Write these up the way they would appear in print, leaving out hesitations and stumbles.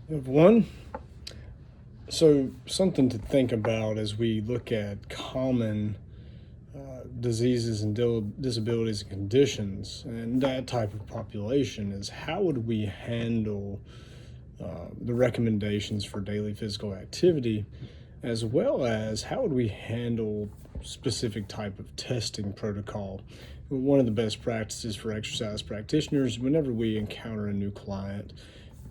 You have one. So something to think about as we look at common diseases and disabilities and conditions and that type of population is how would we handle the recommendations for daily physical activity, as well as how would we handle specific type of testing protocol. One of the best practices for exercise practitioners whenever we encounter a new client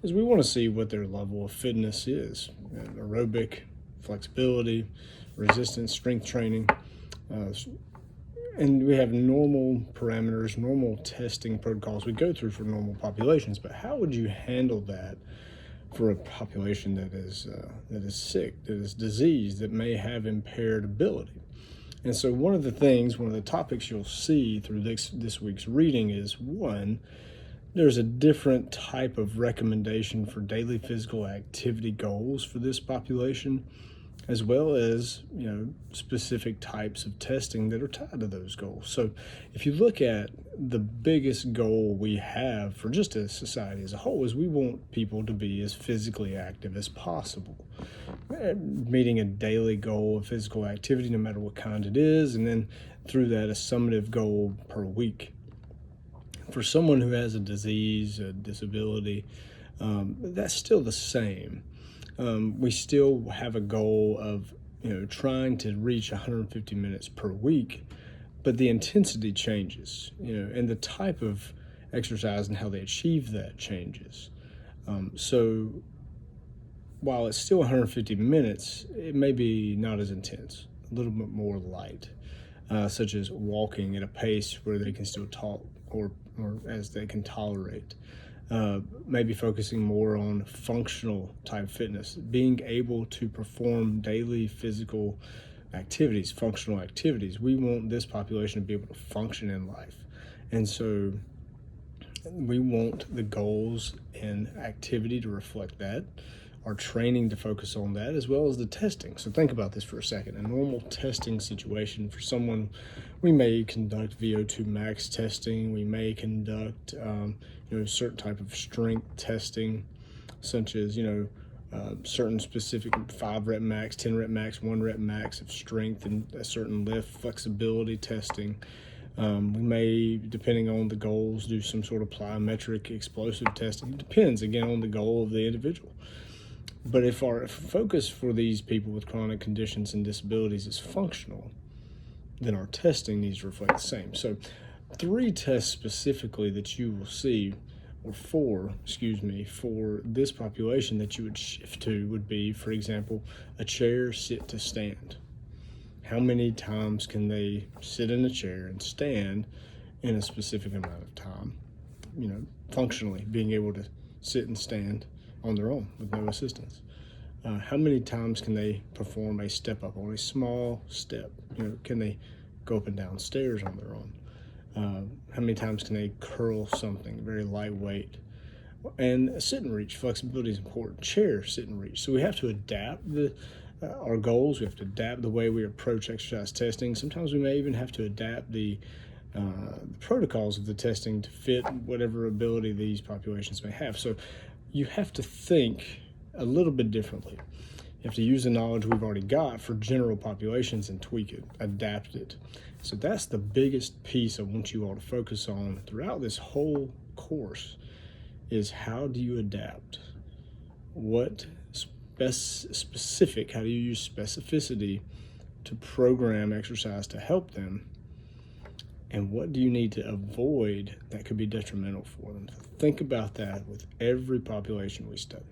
is we want to see what their level of fitness is, aerobic, flexibility, resistance, strength training. And we have normal parameters, normal testing protocols we go through for normal populations, but how would you handle that for a population that is sick, that is diseased, that may have impaired ability? And so one of the topics you'll see through this week's reading is one, there's a different type of recommendation for daily physical activity goals for this population, as well as specific types of testing that are tied to those goals. So if you look at the biggest goal we have for just a society as a whole is we want people to be as physically active as possible, meeting a daily goal of physical activity no matter what kind it is, and then through that a summative goal per week. For someone who has a disease, a disability, that's still the same. We still have a goal of trying to reach 150 minutes per week, but the intensity changes, and the type of exercise and how they achieve that changes. So while it's still 150 minutes, it may be not as intense, a little bit more light, such as walking at a pace where they can still talk or as they can tolerate. Maybe focusing more on functional type fitness, being able to perform daily physical activities, functional activities. We want this population to be able to function in life. And so we want the goals and activity to reflect that, our training to focus on that, as well as the testing. So think about this for a second. A normal testing situation for someone, we may conduct VO2 max testing, we may conduct certain type of strength testing, such as certain specific 5 rep max, 10 rep max, 1 rep max of strength and a certain lift, flexibility testing. We may, depending on the goals, do some sort of plyometric explosive testing. It depends, again, on the goal of the individual. But if our focus for these people with chronic conditions and disabilities is functional, then our testing needs to reflect the same. So 3 tests specifically that you will see, or 4, for this population that you would shift to would be, for example, a chair sit to stand. How many times can they sit in a chair and stand in a specific amount of time? Functionally being able to sit and stand on their own with no assistance. How many times can they perform a step up on a small step? Can they go up and down stairs on their own? How many times can they curl something very lightweight? And sit and reach, flexibility is important. Chair, sit and reach. So we have to adapt our goals. We have to adapt the way we approach exercise testing. Sometimes we may even have to adapt the protocols of the testing to fit whatever ability these populations may have. So you have to think a little bit differently. You have to use the knowledge we've already got for general populations and tweak it, adapt it. So that's the biggest piece I want you all to focus on throughout this whole course is how do you adapt? What specific, how do you use specificity to program exercise to help them? And what do you need to avoid that could be detrimental for them? Think about that with every population we study.